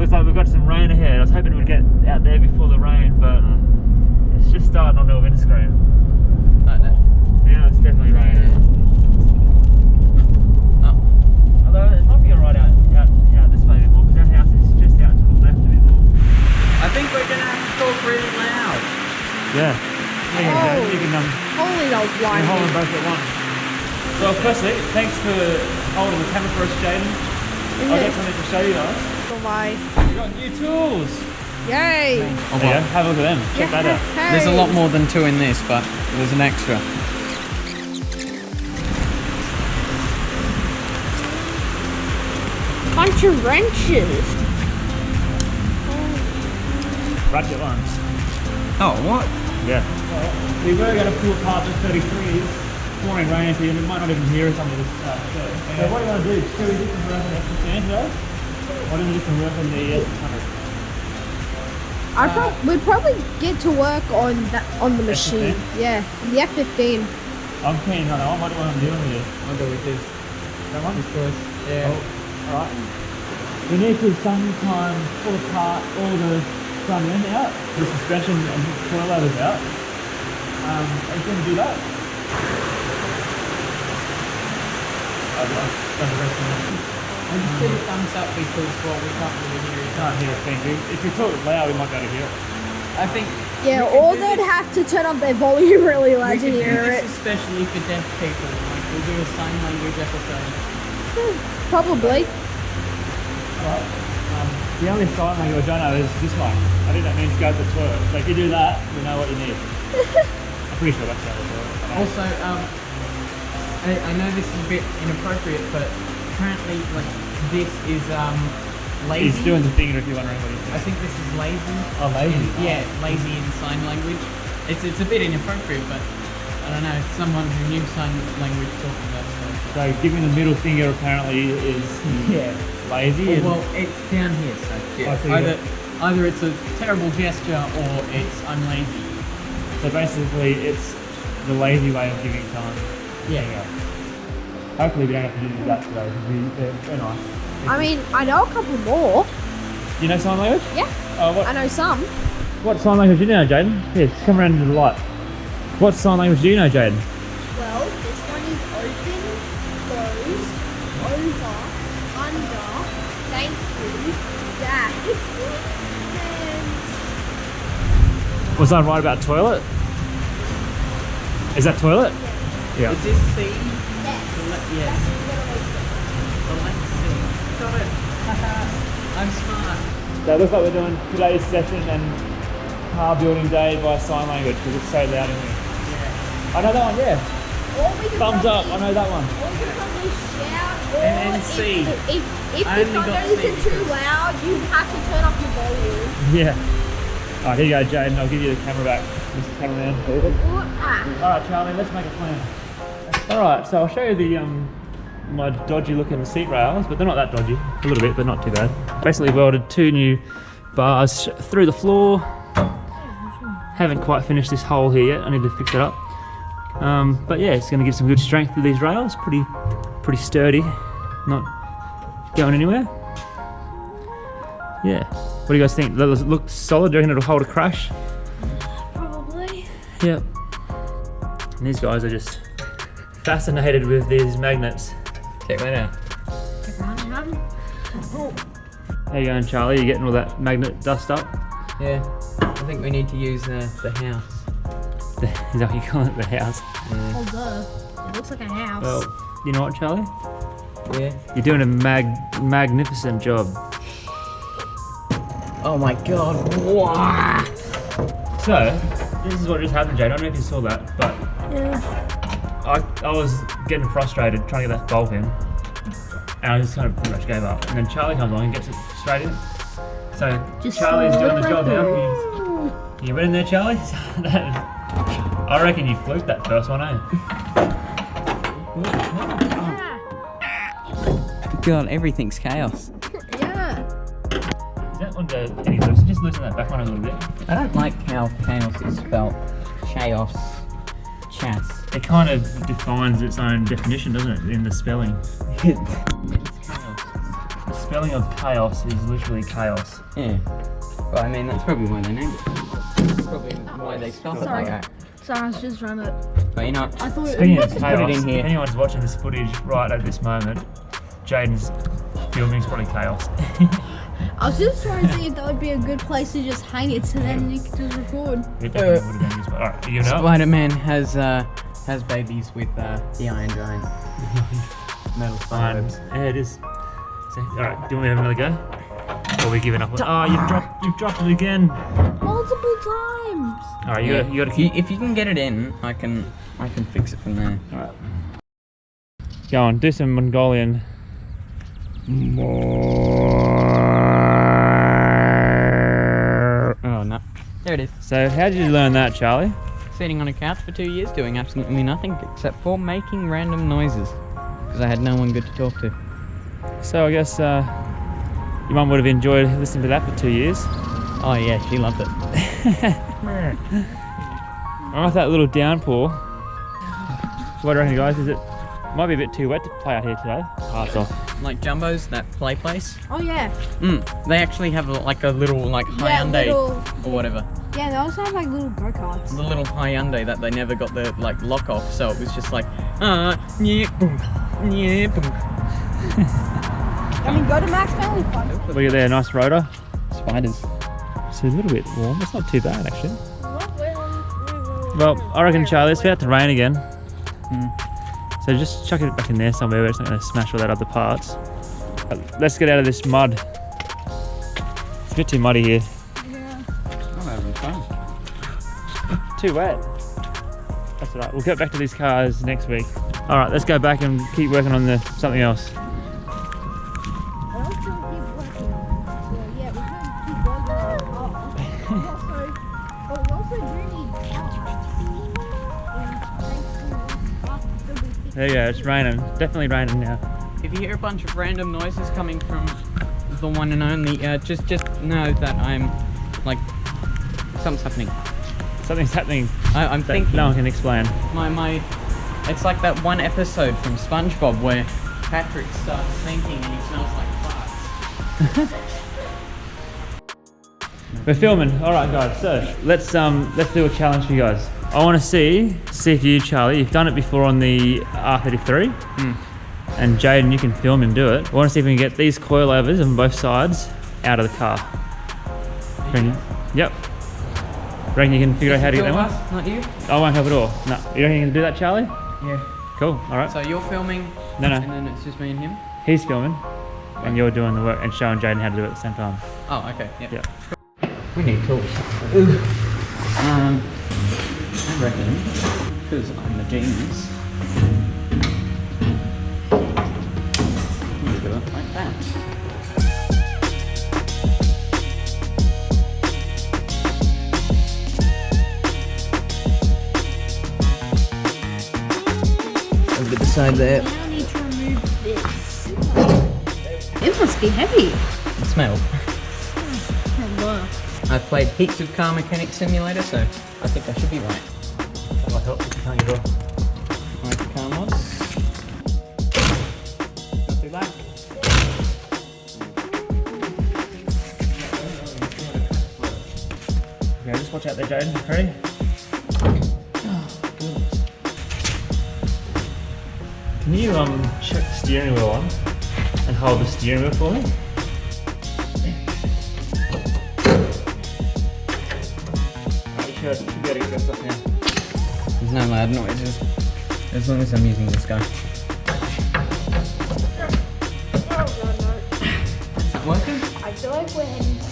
looks like we've got some rain ahead. I was hoping we'd get out there before the rain, but it's just starting on the windscreen. Oh, no. Now it's definitely raining. Oh. Although it might be alright out this way a bit more, because our house is just out to the left a bit more. I think we're going to have to talk really loud. Yeah. You can Holy old wine. hold them both at once. So firstly, thanks for holding the camera for us, Jayden. I've got something to show you guys. Bye. We've got new tools. Yay. There you go, have a look at them. Check that out. Hey. There's a lot more than 2 in this, but there's an extra. Bunch of wrenches. Ratchet ones. Oh, what? Yeah. We were going to pull apart the 33s, pouring rain into you, and we might not even hear some of this stuff. So what do you want to do? Shall we do some work on the S15 today? Or do we do some work on the S100? We'd probably get to work on the machine. F15? Yeah, the F15. I'm keen on that one. What do I want to do with it? I'll go with this. That one? This choice. Yeah. Oh, alright. We need to sometimes pull apart all the front end out, the suspension and coilers out. Are you going to do that? I've done the rest of it. And you put a thumbs up because, well, we can't really hear it. Can't hear a thing. If we talk loud, we might be able to hear it. I think... Yeah, or they'd have to turn up their volume really loud to we could hear do it. this especially for deaf people. Like, we'll do a sign language episode. Probably. Right. The only sign language I know is this one. I think that means go to the toilet. So if you do that, we know what you need. I'm pretty sure that's how it works. Also, I know this is a bit inappropriate, but apparently, like, this is lazy. He's doing the finger if you're wondering what he's doing. I think this is lazy. Oh, lazy? Yeah, lazy in sign language. It's a bit inappropriate, but I don't know. Someone who knew sign language talking about it. So giving the middle finger apparently is lazy. Well, it's down here, so yeah. Oh, Either it's a terrible gesture or it's I'm lazy. So basically, it's the lazy way of giving time. Yeah. Hopefully we don't have to do that today because they're nice. I mean, I know a couple more. You know sign language? Yeah. What I know some. What sign language do you know, Jayden? Here, just come around into the light. What sign language do you know, Jayden? Well, this one is open, closed, over, under, thank you, dash, and... Was I right about toilet? Is that toilet? Yeah. Is this C? Yes. Yes. Got it. I'm smart. So it looks like we're doing today's session and car building day by sign language because it's so loud in here. Yeah. I know that one, yeah. Or we could Thumbs up, probably- I know that one. Or you could probably shout, or And C. if I the only phone got goes C in too because- loud, you have to turn up your volume. Yeah. Alright, here you go, Jayden. I'll give you the camera back. Mr. Cameraman. Alright, Charlie, let's make a plan. Alright, so I'll show you the my dodgy looking seat rails, but they're not that dodgy. A little bit, but not too bad. Basically welded 2 new bars through the floor. Haven't quite finished this hole here yet. I need to fix it up. But yeah, it's going to give some good strength to these rails. Pretty sturdy, not going anywhere. Yeah. What do you guys think? Does it look solid? Do you reckon it'll hold a crash? Probably. Yep. And these guys are just fascinated with these magnets. Check that out. How you going, Charlie? You getting all that magnet dust up? Yeah. I think we need to use the house. Is that what you call it? The house? Yeah. Oh, duh. It looks like a house. Well, you know what, Charlie? Yeah. You're doing a magnificent job. Oh my god. Wow. So, this is what just happened, Jade. I don't know if you saw that, but Yeah. I was getting frustrated trying to get that bolt in, and I just kind of pretty much gave up. And then Charlie comes along and gets it straight in. So Just Charlie's slip doing the right job through. now. You went in there, Charlie? I reckon you fluked that first one, eh? God, everything's chaos. Yeah. Is that one any loose? Just loosen that back one a little bit. I don't like how chaos is spelled. Chaos. Chas. It kind of defines its own definition, doesn't it, in the spelling? It's chaos. The feeling of chaos is literally chaos. Yeah. Well, I mean, that's probably why they named it. That's probably why they spelled it like that. Sorry, I was just trying to. But you know, I thought Speaking of it chaos, Put it in here. if anyone's watching this footage right at this moment, Jayden's filming is probably chaos. I was just trying to see if that would be a good place to just hang it, so then you could just record. It definitely would have been used. Alright, you know? Spider-Man has babies with the Iron Giant. Metal spiders. Yeah, it is. Alright, do you want me to have another go? Or are we giving up? Oh, you've dropped it again. Multiple times. Alright, you gotta If keep. you can get it in, I can fix it from there. Alright. Go on, do some Mongolian. Oh no. There it is. So, how did you learn that, Charlie? Sitting on a couch for 2 years doing absolutely nothing except for making random noises. Because I had no one good to talk to. So, I guess your mum would have enjoyed listening to that for 2 years. Oh yeah, she loved it. Alright, that little downpour. What do you reckon, guys? Might be a bit too wet to play out here today. Parts off. Like Jumbo's, that play place. Oh yeah. They actually have like a little like Hyundai or whatever. Yeah, they also have like little go-karts. The little Hyundai that they never got the like lock off, so it was just like yeah, boom, yeah, boom. I mean, go to Max Family Fun. Look at there, nice rotor. Spiders. It's a little bit warm. It's not too bad actually. Well, I reckon, Charlie, it's about to rain again. So just chuck it back in there somewhere where it's not going to smash all that other parts. Let's get out of this mud. It's a bit too muddy here. Yeah. I'm having fun. Too wet. That's alright. We'll get back to these cars next week. Alright, let's go back and keep working on something else. I also keep working on it. So yeah, we could keep working on it. But we also do need There you go, it's raining. Definitely raining now. If you hear a bunch of random noises coming from the one and only, just know that I'm like something's happening. Something's happening I'm that thinking. no one can explain. It's like that one episode from SpongeBob where Patrick starts thinking and he smells like farts. We're filming. Alright guys, so let's do a challenge for you guys. I want to see if you, Charlie, you've done it before on the R33. And Jayden, you can film him do it. I want to see if we can get these coilovers on both sides out of the car. Yep. Reckon you can figure out how to get them off? Not you? I won't help at all. No. You reckon you can do that, Charlie? Yeah. Cool. Alright. So you're filming, No. and then it's just me and him? He's filming. And you're doing the work and showing Jayden how to do it at the same time. Oh, okay. Yep. Yeah. We need tools. I reckon, because I'm the genius, you do it like that. Over the side there. We now need to remove this. It must be heavy. It smells. Oh, I've played heaps of Car Mechanic Simulator, so I think I should be right. That'll help if you can't get off. Like the car mods. Not too bad. Okay, just watch out there, Jayden. Ready? Can you check the steering wheel on and hold the steering wheel for me? Alright, you should be able to get this stuff now. There's no loud noises, as long as I'm using this guy. Is that working? I feel like we're heading to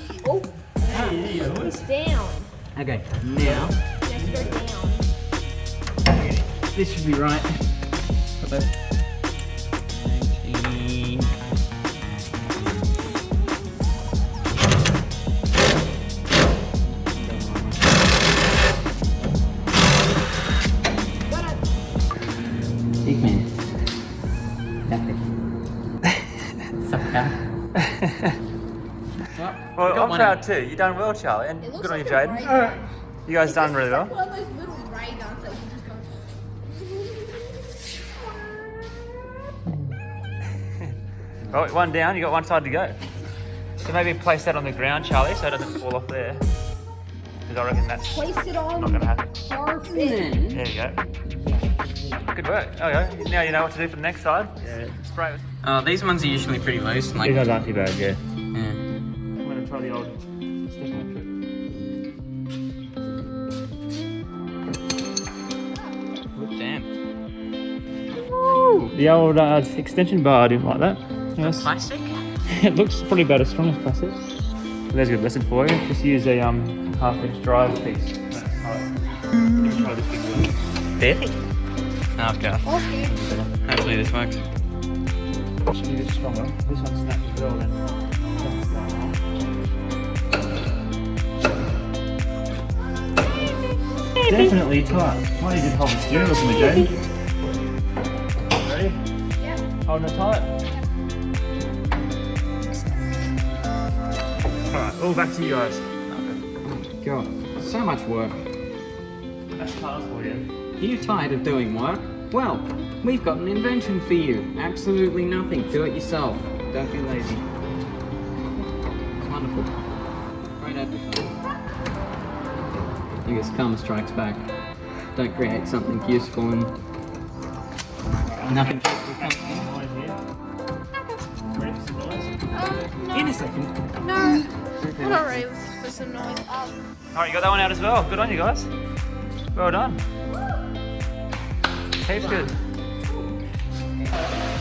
the Oh, Hey, there you go. it's down. Okay, now, Just go down. this should be right. Put that 19. Big man. Well, I'm proud too. You've done well, Charlie, and It looks good on you, like a Jayden. ray gun. You guys done really well. One of those little ray guns that you just Oh, one down, you got one side to go. So maybe place that on the ground, Charlie, so it doesn't fall off there. Because I reckon that's Place it on. not gonna happen. Perfect. There you go. Good work. Okay, now you know what to do for the next side. Yeah. Spray it. These ones are usually pretty loose. Like, These guys aren't too bad, yeah. yeah. I'm gonna try the old stick on Damn. The old extension bar, I didn't like that. Yes. Plastic? It looks probably about as strong as plastic. There's a good lesson for you. Just use a half-inch drive piece. That's hard. Try this big one. There? Oh god. Okay. Hopefully this works. Should be a bit stronger. This one snaps as well then. Definitely tight. Why don't you just hold the steering wheel for me, Jayden? Ready? Yeah. Holding it tight? Alright, all back to you guys. God, so much work. That's class for you. Are you tired of doing work? Well, we've got an invention for you. Absolutely nothing. Do it yourself. Don't be lazy. It's wonderful. Great advertising. I guess karma strikes back. Don't create something useful and nothing useful comes from it. Noise here. Ready for some noise? No. In a second. No. I'm not ready for some noise. Alright, you got that one out as well. Good on you guys. Well done. Heaps good.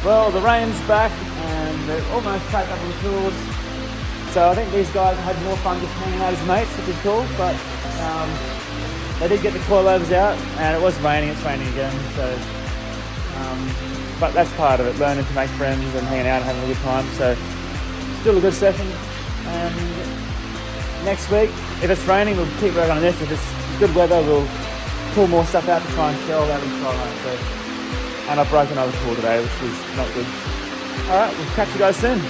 Well, the rain's back and they're almost packed up with tools. So I think these guys had more fun just hanging out as mates, which is cool. But they did get the coilovers out and it was raining. It's raining again. So, but that's part of it. Learning to make friends and hanging out and having a good time. So still a good session. And next week, if it's raining, we'll keep working on this. If it's good weather, we'll pull more stuff out to try and share all that in Skyline. So, and I've broken another tool today, which was not good. Alright, we'll catch you guys soon.